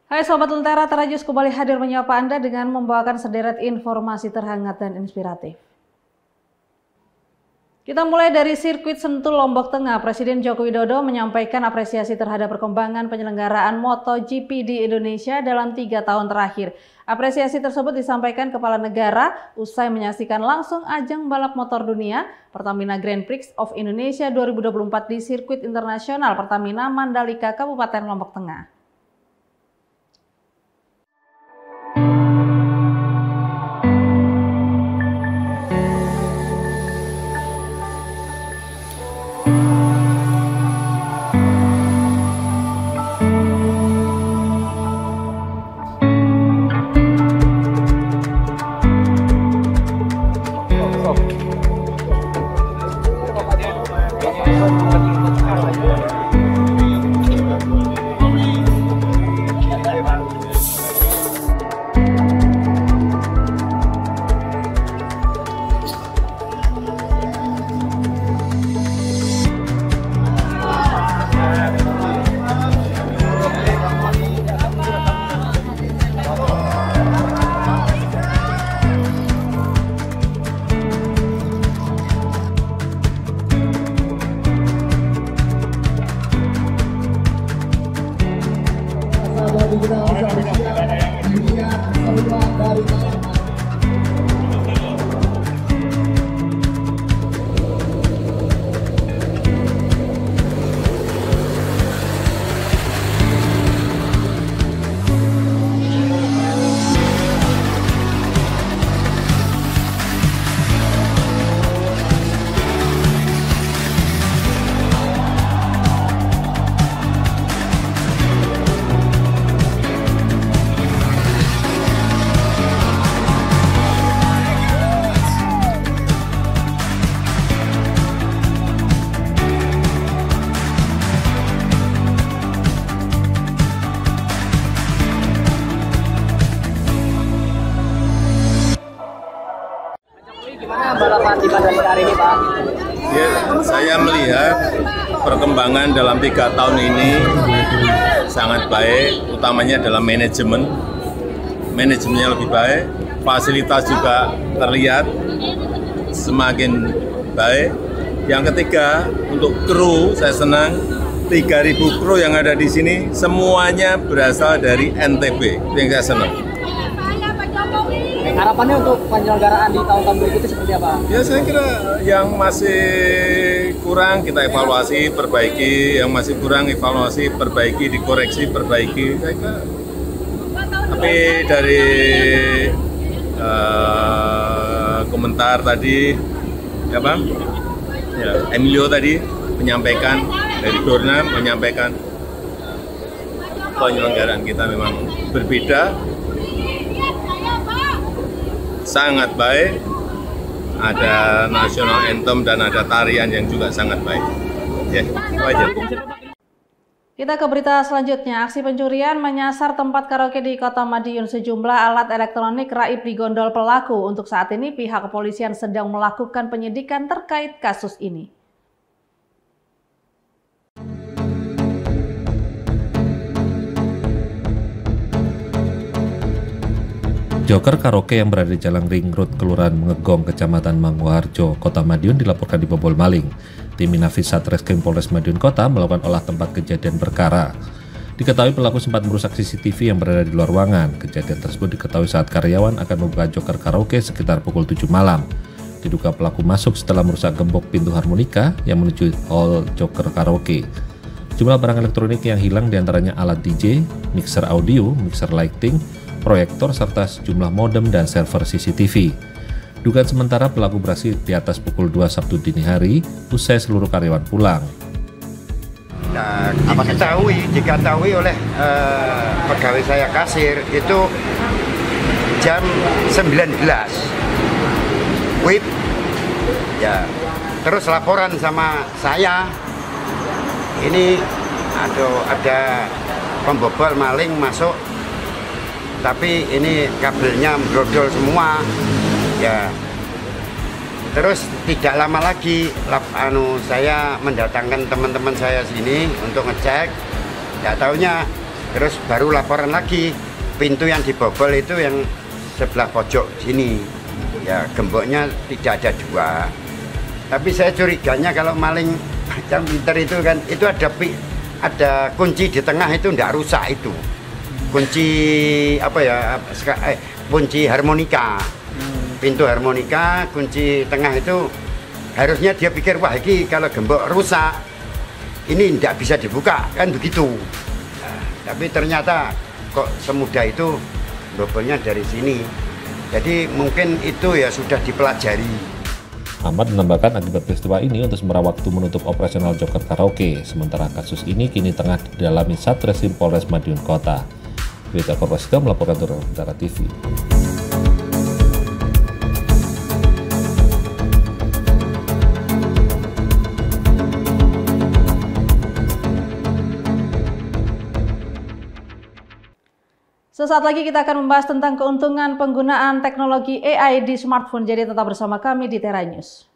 Hai Sobat Lentera, Tarajus kembali hadir menyapa Anda dengan membawakan sederet informasi terhangat dan inspiratif. Kita mulai dari sirkuit Sentul Lombok Tengah. Presiden Joko Widodo menyampaikan apresiasi terhadap perkembangan penyelenggaraan MotoGP di Indonesia dalam 3 tahun terakhir. Apresiasi tersebut disampaikan Kepala Negara usai menyaksikan langsung ajang balap motor dunia Pertamina Grand Prix of Indonesia 2024 di sirkuit internasional Pertamina Mandalika, Kabupaten Lombok Tengah. Balapan di Mandalika hari ini, Pak? Ya, saya melihat perkembangan dalam 3 tahun ini sangat baik, utamanya dalam manajemennya lebih baik, fasilitas juga terlihat semakin baik. Yang ketiga, untuk kru saya senang, 3.000 kru yang ada di sini semuanya berasal dari NTB, itu yang saya senang. Harapannya untuk penyelenggaraan di tahun-tahun berikutnya seperti apa? Ya, saya kira yang masih kurang kita evaluasi, perbaiki, yang masih kurang evaluasi, perbaiki, dikoreksi, perbaiki. Saya kira. Tapi dari komentar tadi, ya Bang, ya, Emilio tadi menyampaikan, dari Dorna menyampaikan penyelenggaraan kita memang berbeda, sangat baik, ada national anthem dan ada tarian yang juga sangat baik. Ya, itu aja. Kita ke berita selanjutnya. Aksi pencurian menyasar tempat karaoke di Kota Madiun. Sejumlah alat elektronik raib digondol pelaku. Untuk saat ini pihak kepolisian sedang melakukan penyidikan terkait kasus ini. Joker karaoke yang berada di Jalan Ring Road, Kelurahan Mengegong, Kecamatan Manguharjo, Kota Madiun dilaporkan dibobol maling. Tim Inafis Satreskrim Polres Madiun Kota melakukan olah tempat kejadian perkara. Diketahui pelaku sempat merusak CCTV yang berada di luar ruangan. Kejadian tersebut diketahui saat karyawan akan membuka Joker karaoke sekitar pukul 7 malam. Diduga pelaku masuk setelah merusak gembok pintu harmonika yang menuju hall Joker karaoke. Jumlah barang elektronik yang hilang diantaranya alat DJ, mixer audio, mixer lighting, proyektor, serta sejumlah modem dan server CCTV. Dugaan sementara pelaku beraksi di atas pukul 2 Sabtu dini hari, usai seluruh karyawan pulang. Nah, diketahui oleh pegawai saya kasir itu jam 19 WIB ya, terus laporan sama saya ini ada pembobol maling masuk, tapi ini kabelnya brodol semua ya. Terus tidak lama lagi saya mendatangkan teman-teman saya sini untuk ngecek. Ya taunya Terus baru laporan lagi, pintu yang dibobol itu yang sebelah pojok sini. Ya gemboknya tidak ada 2. Tapi saya curiganya kalau maling yang pinter itu kan, itu ada kunci di tengah itu tidak rusak itu. Kunci apa ya? Kunci harmonika. Pintu harmonika, kunci tengah itu harusnya dia pikir, wah ini kalau gembok rusak, ini tidak bisa dibuka, kan begitu. Nah, tapi ternyata kok semudah itu bobolnya dari sini. Jadi mungkin itu ya sudah dipelajari. Ahmad menambahkan akibat peristiwa ini untuk sementara waktu menutup operasional Joker Karaoke, sementara kasus ini kini tengah didalami Satreskrim Polres Madiun Kota. Berita Korpasida melaporkan untuk Antara TV. Sesaat lagi kita akan membahas tentang keuntungan penggunaan teknologi AI di smartphone. Jadi tetap bersama kami di Tera News.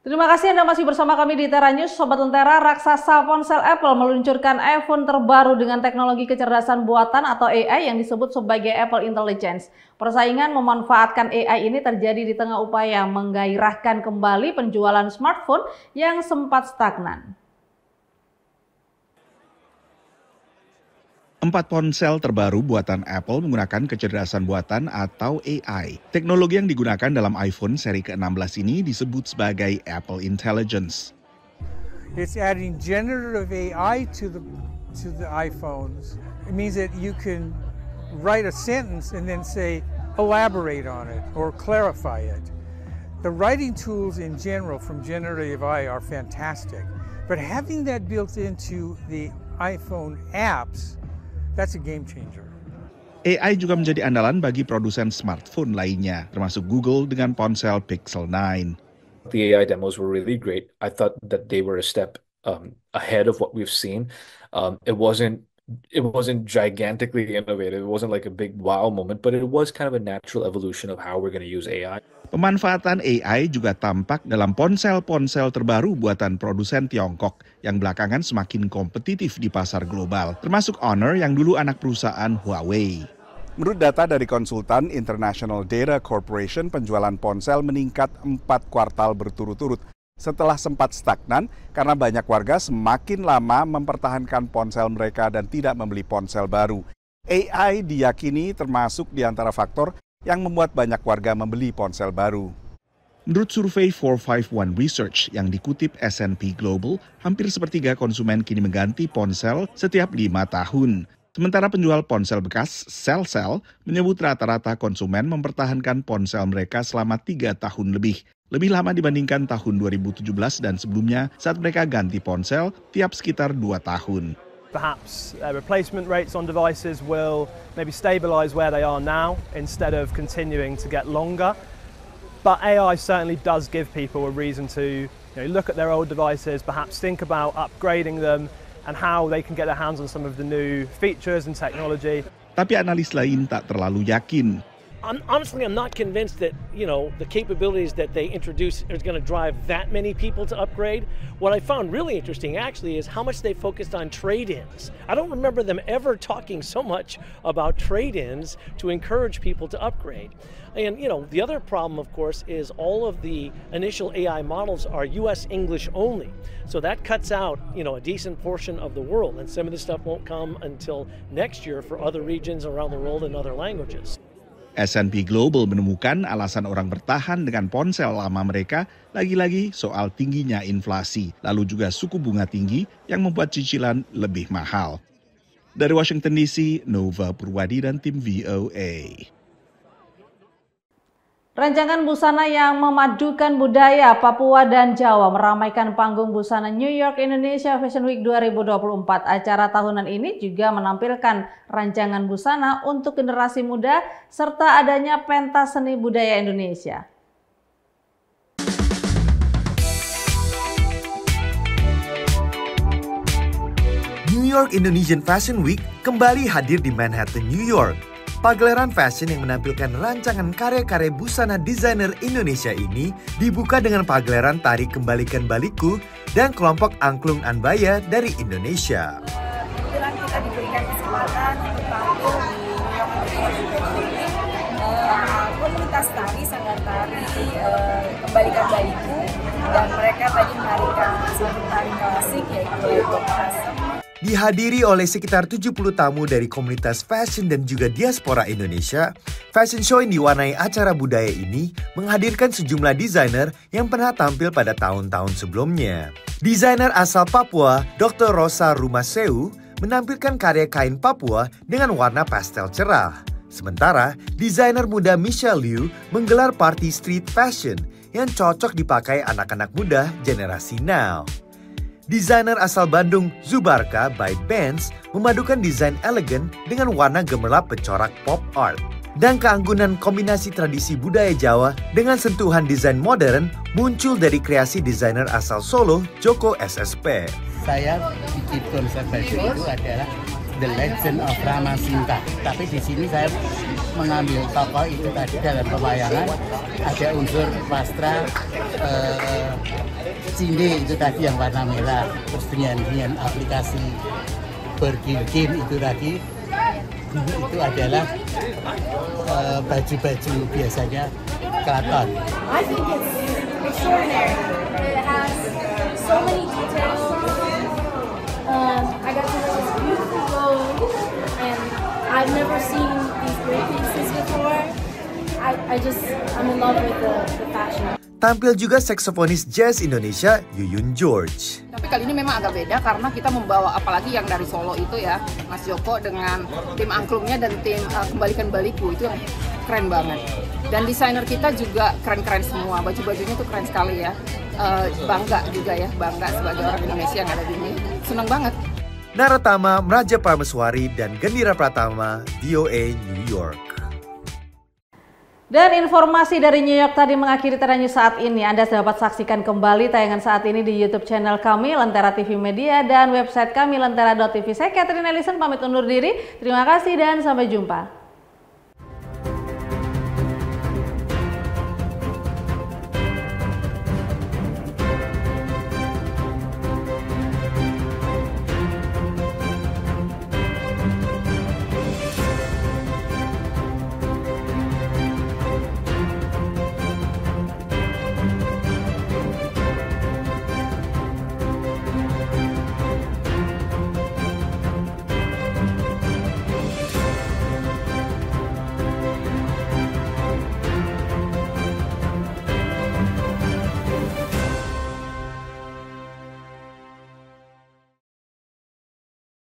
Terima kasih Anda masih bersama kami di Tera News. Sobat Lentera, raksasa ponsel Apple meluncurkan iPhone terbaru dengan teknologi kecerdasan buatan atau AI yang disebut sebagai Apple Intelligence. Persaingan memanfaatkan AI ini terjadi di tengah upaya menggairahkan kembali penjualan smartphone yang sempat stagnan. 4 ponsel terbaru buatan Apple menggunakan kecerdasan buatan atau AI. Teknologi yang digunakan dalam iPhone seri ke-16 ini disebut sebagai Apple Intelligence. It's adding generative AI to the iPhones. It means that you can write a sentence and then say, elaborate on it or clarify it. The writing tools in general from generative AI are fantastic, but having that built into the iPhone apps, that's a game changer. AI juga menjadi andalan bagi produsen smartphone lainnya, termasuk Google dengan ponsel Pixel 9. The AI demos were really great. I thought that they were a step ahead of what we've seen. It wasn't gigantically innovative. It wasn't like a big wow moment, but it was kind of a natural evolution of how we're going to use AI. Pemanfaatan AI juga tampak dalam ponsel-ponsel terbaru buatan produsen Tiongkok yang belakangan semakin kompetitif di pasar global, termasuk Honor yang dulu anak perusahaan Huawei. Menurut data dari konsultan International Data Corporation, penjualan ponsel meningkat 4 kuartal berturut-turut setelah sempat stagnan karena banyak warga semakin lama mempertahankan ponsel mereka dan tidak membeli ponsel baru. AI diyakini termasuk di antara faktor yang membuat banyak warga membeli ponsel baru. Menurut survei 451 Research yang dikutip S&P Global, hampir sepertiga konsumen kini mengganti ponsel setiap 5 tahun. Sementara penjual ponsel bekas, Cell menyebut rata-rata konsumen mempertahankan ponsel mereka selama 3 tahun lebih lama dibandingkan tahun 2017 dan sebelumnya saat mereka ganti ponsel tiap sekitar 2 tahun. Perhaps replacement rates on devices will maybe stabilize where they are now instead of continuing to get longer. But AI certainly does give people a reason to look at their old devices, perhaps think about upgrading them and how they can get their hands on some of the new features and technology. Tapi analis lain tak terlalu yakin. Honestly, I'm not convinced that, the capabilities that they introduce is going to drive that many people to upgrade. What I found really interesting, actually, is how much they focused on trade-ins. I don't remember them ever talking so much about trade-ins to encourage people to upgrade. And, the other problem, of course, is all of the initial AI models are US English only. So that cuts out, a decent portion of the world. And some of this stuff won't come until next year for other regions around the world in other languages. S&P Global menemukan alasan orang bertahan dengan ponsel lama mereka lagi-lagi soal tingginya inflasi, lalu juga suku bunga tinggi yang membuat cicilan lebih mahal. Dari Washington DC, Nova Purwadi dan tim VOA. Rancangan busana yang memadukan budaya Papua dan Jawa meramaikan panggung busana New York Indonesia Fashion Week 2024. Acara tahunan ini juga menampilkan rancangan busana untuk generasi muda serta adanya pentas seni budaya Indonesia. New York Indonesian Fashion Week kembali hadir di Manhattan, New York. Pagelaran fashion yang menampilkan rancangan karya-karya busana desainer Indonesia ini dibuka dengan pagelaran Tari Kembalikan Balikku dan kelompok Angklung Anbaya dari Indonesia. Kebetulan kita diberikan kesempatan untuk tampil di New York Indonesian Fashion Week. Komunitas tari, sanggar tari Kembalikan Balikku, dan mereka tadi menarikan satu tari klasik yaitu Lekong Asem. Dihadiri oleh sekitar 70 tamu dari komunitas fashion dan juga diaspora Indonesia, fashion show yang diwarnai acara budaya ini menghadirkan sejumlah desainer yang pernah tampil pada tahun-tahun sebelumnya. Desainer asal Papua, Dr. Rosa Rumaseu, menampilkan karya kain Papua dengan warna pastel cerah. Sementara, desainer muda Michelle Liu menggelar party street fashion yang cocok dipakai anak-anak muda generasi now. Desainer asal Bandung, Zubarka by Benz, memadukan desain elegan dengan warna gemerlap pencorak pop art. Dan keanggunan kombinasi tradisi budaya Jawa dengan sentuhan desain modern muncul dari kreasi desainer asal Solo, Joko SSP. Saya bikin konsep baju itu adalah The Legend of Rama Sinta. Tapi di sini saya mengambil tokoh itu tadi dalam pewayangan, ada unsur pastra, cinde itu tadi yang warna merah, terus dengan aplikasi bergilgin itu tadi, itu adalah baju-baju biasanya keraton. I think it's extraordinary. It has so many details. I got to wear this beautiful robe, and I've never seen these great pieces before. I'm in love with the fashion. Tampil juga saksofonis jazz Indonesia Yuyun George. Tapi kali ini memang agak beda karena kita membawa apalagi yang dari Solo itu ya, Mas Joko dengan tim angklungnya dan tim Kembalikan Balikku itu yang keren banget. Dan desainer kita juga keren-keren semua, baju-bajunya tuh keren sekali ya. Bangga juga ya, bangga sebagai orang Indonesia yang ada di sini. Senang banget. Naratama, Meraja Prameswari, dan Gendira Pratama, VOA New York. Dan informasi dari New York tadi mengakhiri Tera News saat ini. Anda dapat saksikan kembali tayangan saat ini di YouTube channel kami, Lentera TV Media, dan website kami, lentera.tv. Saya Catherine Ellison, pamit undur diri. Terima kasih dan sampai jumpa.